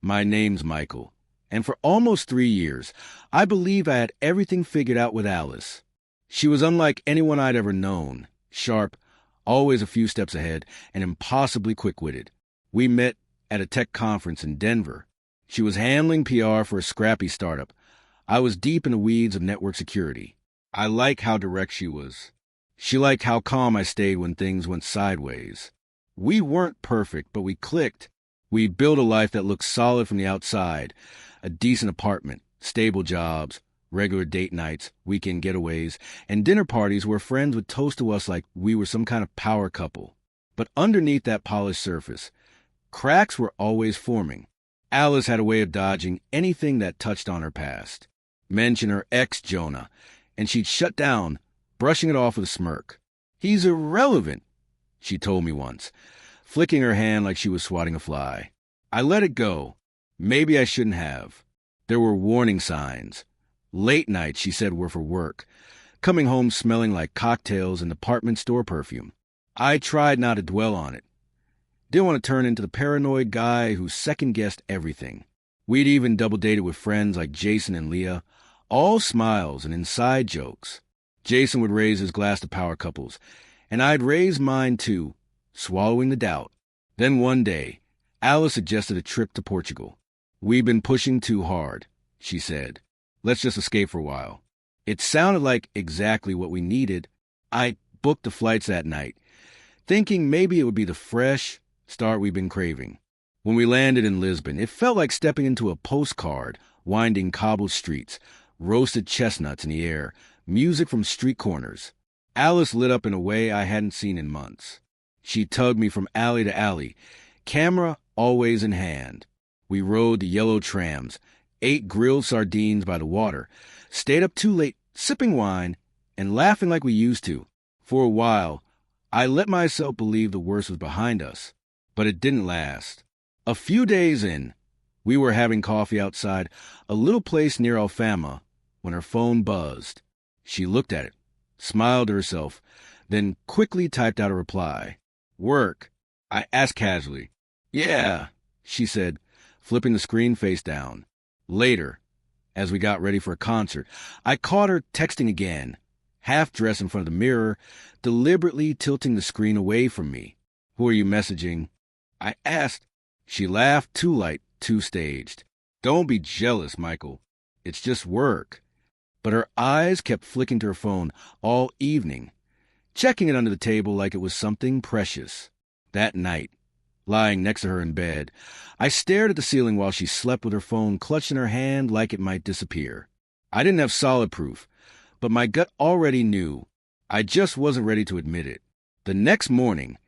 My name's Michael, and for almost 3 years, I believe I had everything figured out with Alice. She was unlike anyone I'd ever known, sharp, always a few steps ahead, and impossibly quick-witted. We met at a tech conference in Denver. She was handling PR for a scrappy startup. I was deep in the weeds of network security. I liked how direct she was. She liked how calm I stayed when things went sideways. We weren't perfect, but we clicked. We built a life that looked solid from the outside. A decent apartment, stable jobs, regular date nights, weekend getaways, and dinner parties where friends would toast to us like we were some kind of power couple. But underneath that polished surface, cracks were always forming. Alice had a way of dodging anything that touched on her past. Mention her ex, Jonah, and she'd shut down, brushing it off with a smirk. "He's irrelevant," she told me once, flicking her hand like she was swatting a fly. I let it go. Maybe I shouldn't have. There were warning signs. Late nights, she said, were for work, coming home smelling like cocktails and department store perfume. I tried not to dwell on it. Didn't want to turn into the paranoid guy who second-guessed everything. We'd even double-dated with friends like Jason and Leah, all smiles and inside jokes. Jason would raise his glass to power couples, and I'd raise mine too, swallowing the doubt. Then one day, Alice suggested a trip to Portugal. "We've been pushing too hard," she said. "Let's just escape for a while." It sounded like exactly what we needed. I booked the flights that night, thinking maybe it would be the fresh start we've been craving. When we landed in Lisbon, it felt like stepping into a postcard, winding cobbled streets, roasted chestnuts in the air, music from street corners. Alice lit up in a way I hadn't seen in months. She tugged me from alley to alley, camera always in hand. We rode the yellow trams, ate grilled sardines by the water, stayed up too late sipping wine and laughing like we used to. For a while, I let myself believe the worst was behind us, but it didn't last. A few days in, we were having coffee outside a little place near Alfama when her phone buzzed. She looked at it, smiled to herself, then quickly typed out a reply. "Work?" I asked casually. "Yeah," she said, flipping the screen face down. Later, as we got ready for a concert, I caught her texting again, half dressed in front of the mirror, deliberately tilting the screen away from me. "Who are you messaging?" I asked. She laughed, too light, too staged. "Don't be jealous, Michael. It's just work." But her eyes kept flicking to her phone all evening, checking it under the table like it was something precious. That night, lying next to her in bed, I stared at the ceiling while she slept with her phone clutched in her hand like it might disappear. I didn't have solid proof, but my gut already knew. I just wasn't ready to admit it. The next morning,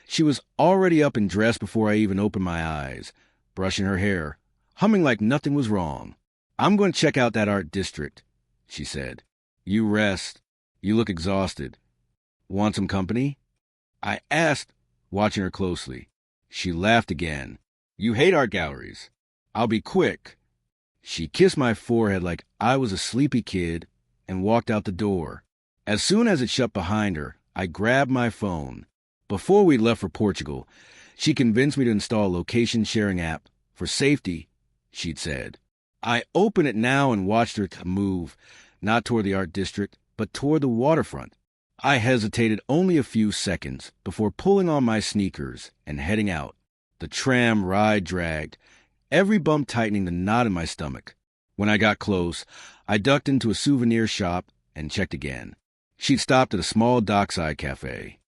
she was already up and dressed before I even opened my eyes, brushing her hair, humming like nothing was wrong. "I'm going to check out that art district," she said. "You rest. You look exhausted. Want some company?" I asked, watching her closely. She laughed again. "You hate art galleries. I'll be quick." She kissed my forehead like I was a sleepy kid and walked out the door. As soon as it shut behind her, I grabbed my phone. Before we left for Portugal, she convinced me to install a location-sharing app. "For safety," she'd said. I opened it now and watched her move, not toward the art district, but toward the waterfront. I hesitated only a few seconds before pulling on my sneakers and heading out. The tram ride dragged, every bump tightening the knot in my stomach. When I got close, I ducked into a souvenir shop and checked again. She'd stopped at a small dockside cafe.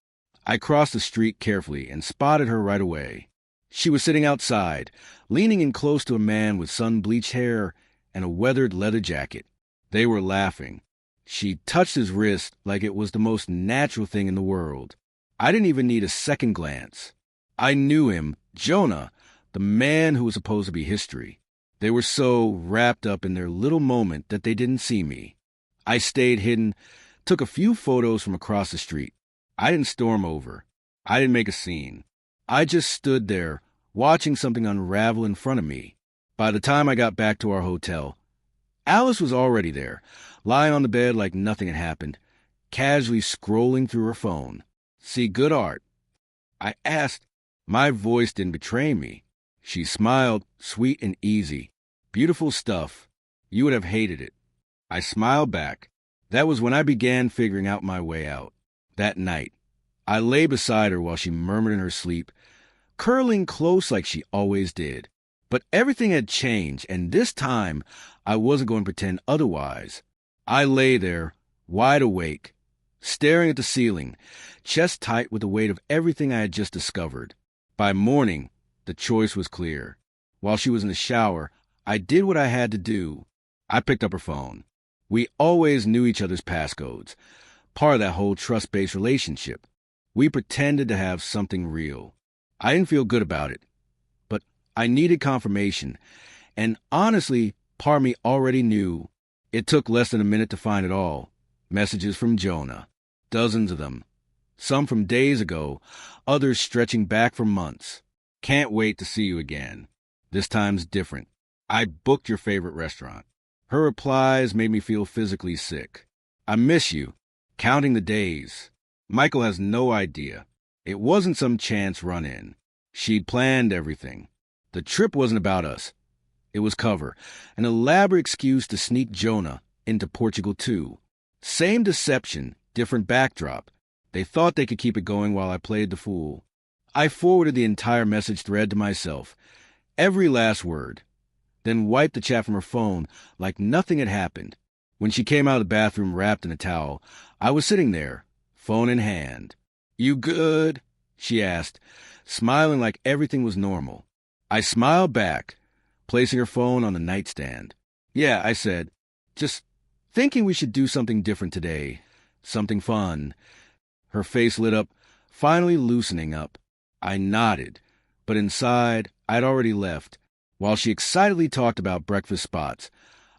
I crossed the street carefully and spotted her right away. She was sitting outside, leaning in close to a man with sun-bleached hair and a weathered leather jacket. They were laughing. She touched his wrist like it was the most natural thing in the world. I didn't even need a second glance. I knew him, Jonah, the man who was supposed to be history. They were so wrapped up in their little moment that they didn't see me. I stayed hidden, took a few photos from across the street. I didn't storm over. I didn't make a scene. I just stood there, watching something unravel in front of me. By the time I got back to our hotel, Alice was already there, lying on the bed like nothing had happened, casually scrolling through her phone. "See good art?" I asked. My voice didn't betray me. She smiled, sweet and easy. Beautiful stuff. You would have hated it. I smiled back. That was when I began figuring out my way out. That night, I lay beside her while she murmured in her sleep, curling close like she always did. But everything had changed, and this time I wasn't going to pretend otherwise. I lay there, wide awake, staring at the ceiling, chest tight with the weight of everything I had just discovered. By morning, the choice was clear. While she was in the shower, I did what I had to do. I picked up her phone. We always knew each other's passcodes, part of that whole trust-based relationship. We pretended to have something real. I didn't feel good about it, but I needed confirmation, and honestly, part of me already knew. It took less than a minute to find it all. Messages from Jonah. Dozens of them. Some from days ago, others stretching back for months. Can't wait to see you again. This time's different. I booked your favorite restaurant. Her replies made me feel physically sick. I miss you. Counting the days. Michael has no idea. It wasn't some chance run-in. She'd planned everything. The trip wasn't about us. It was cover, an elaborate excuse to sneak Jonah into Portugal too. Same deception, different backdrop. They thought they could keep it going while I played the fool. I forwarded the entire message thread to myself, every last word, then wiped the chat from her phone like nothing had happened. When she came out of the bathroom wrapped in a towel, I was sitting there, phone in hand. "You good?" she asked, smiling like everything was normal. I smiled back, placing her phone on the nightstand. "Yeah," I said, "just thinking we should do something different today. Something fun." Her face lit up, finally loosening up. I nodded, but inside, I'd already left. While she excitedly talked about breakfast spots,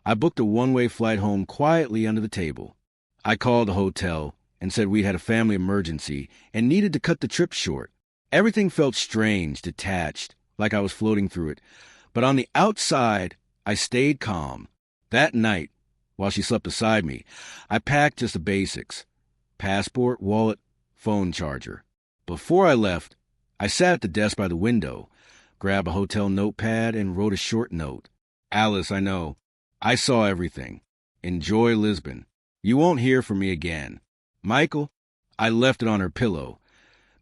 I booked a one-way flight home quietly under the table. I called the hotel and said we had a family emergency and needed to cut the trip short. Everything felt strange, detached, like I was floating through it. But on the outside, I stayed calm. That night, while she slept beside me, I packed just the basics: passport, wallet, phone charger. Before I left, I sat at the desk by the window, grabbed a hotel notepad, and wrote a short note. "Alice, I know. I saw everything. Enjoy Lisbon. You won't hear from me again. Michael." I left it on her pillow,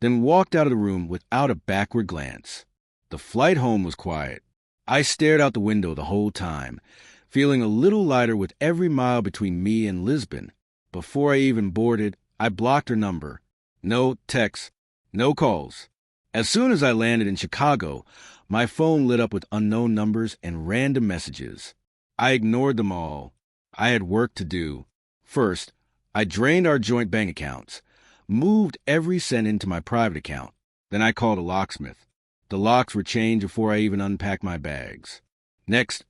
then walked out of the room without a backward glance. The flight home was quiet. I stared out the window the whole time, feeling a little lighter with every mile between me and Lisbon. Before I even boarded, I blocked her number. No texts, no calls. As soon as I landed in Chicago, my phone lit up with unknown numbers and random messages. I ignored them all. I had work to do. First, I drained our joint bank accounts, moved every cent into my private account. Then I called a locksmith. The locks were changed before I even unpacked my bags. Next,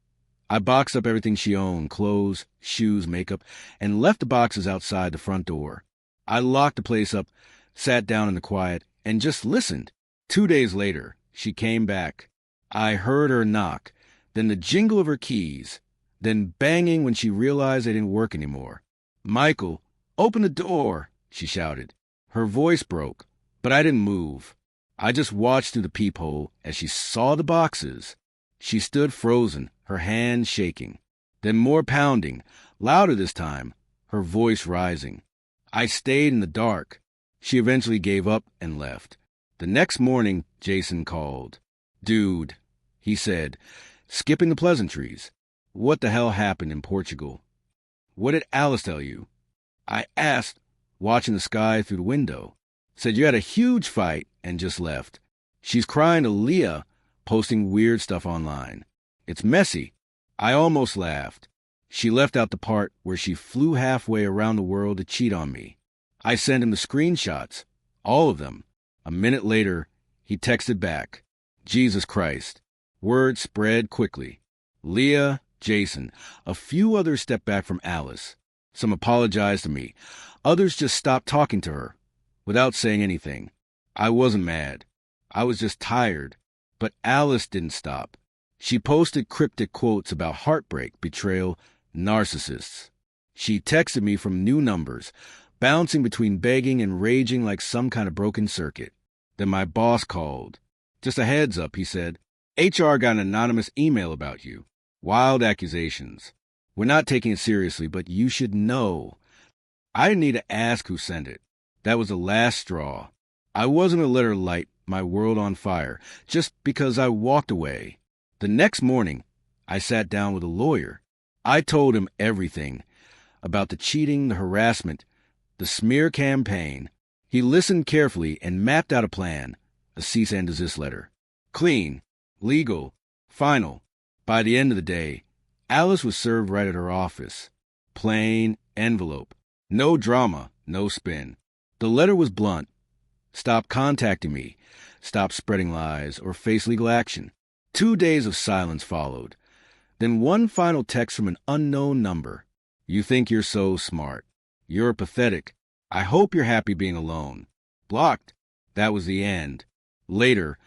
I boxed up everything she owned: clothes, shoes, makeup, and left the boxes outside the front door. I locked the place up, sat down in the quiet, and just listened. 2 days later, she came back. I heard her knock, then the jingle of her keys, then banging when she realized they didn't work anymore. "Michael, open the door," she shouted. Her voice broke, but I didn't move. I just watched through the peephole as she saw the boxes. She stood frozen, her hands shaking. Then more pounding, louder this time, her voice rising. I stayed in the dark. She eventually gave up and left. The next morning, Jason called. "Dude," he said, skipping the pleasantries, "what the hell happened in Portugal? What did Alice tell you?" I asked, watching the sky through the window. "Said you had a huge fight and just left. She's crying to Leah, posting weird stuff online. It's messy." I almost laughed. She left out the part where she flew halfway around the world to cheat on me. I sent him the screenshots, all of them. A minute later, he texted back, "Jesus Christ." Word spread quickly. Leah, Jason, a few others stepped back from Alice. Some apologized to me. Others just stopped talking to her, without saying anything. I wasn't mad. I was just tired. But Alice didn't stop. She posted cryptic quotes about heartbreak, betrayal, narcissists. She texted me from new numbers, bouncing between begging and raging like some kind of broken circuit. Then my boss called. "Just a heads up," he said. HR got an anonymous email about you. Wild accusations. We're not taking it seriously, but you should know. I didn't need to ask who sent it. That was the last straw. I wasn't a letter to light my world on fire just because I walked away. The next morning, I sat down with a lawyer. I told him everything about the cheating, the harassment, the smear campaign. He listened carefully and mapped out a plan, a cease and desist letter. Clean, legal, final. By the end of the day, Alice was served right at her office. Plain envelope. No drama, no spin. The letter was blunt. Stop contacting me. Stop spreading lies or face legal action. 2 days of silence followed. Then one final text from an unknown number. You think you're so smart. You're pathetic. I hope you're happy being alone. Blocked. That was the end. Later,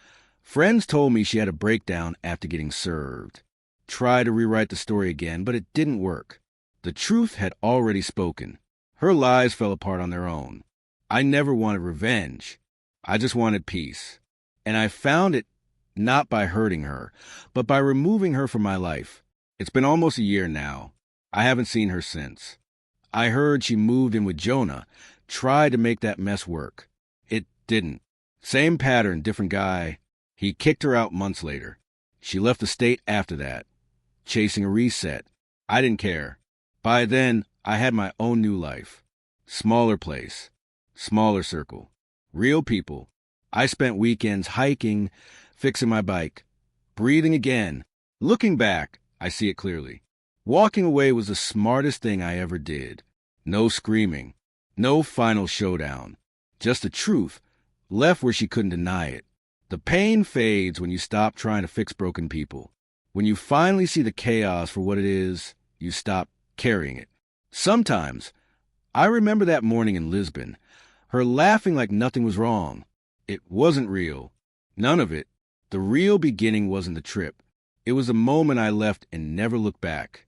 friends told me she had a breakdown after getting served. Tried to rewrite the story again, but it didn't work. The truth had already spoken. Her lies fell apart on their own. I never wanted revenge. I just wanted peace. And I found it not by hurting her, but by removing her from my life. It's been almost a year now. I haven't seen her since. I heard she moved in with Jonah, tried to make that mess work. It didn't. Same pattern, different guy. He kicked her out months later. She left the state after that, chasing a reset. I didn't care. By then, I had my own new life. Smaller place, smaller circle, real people. I spent weekends hiking, fixing my bike, breathing again. Looking back, I see it clearly. Walking away was the smartest thing I ever did. No screaming, no final showdown. Just the truth, left where she couldn't deny it. The pain fades when you stop trying to fix broken people. When you finally see the chaos for what it is, you stop carrying it. Sometimes, I remember that morning in Lisbon, her laughing like nothing was wrong. It wasn't real. None of it. The real beginning wasn't the trip. It was the moment I left and never looked back.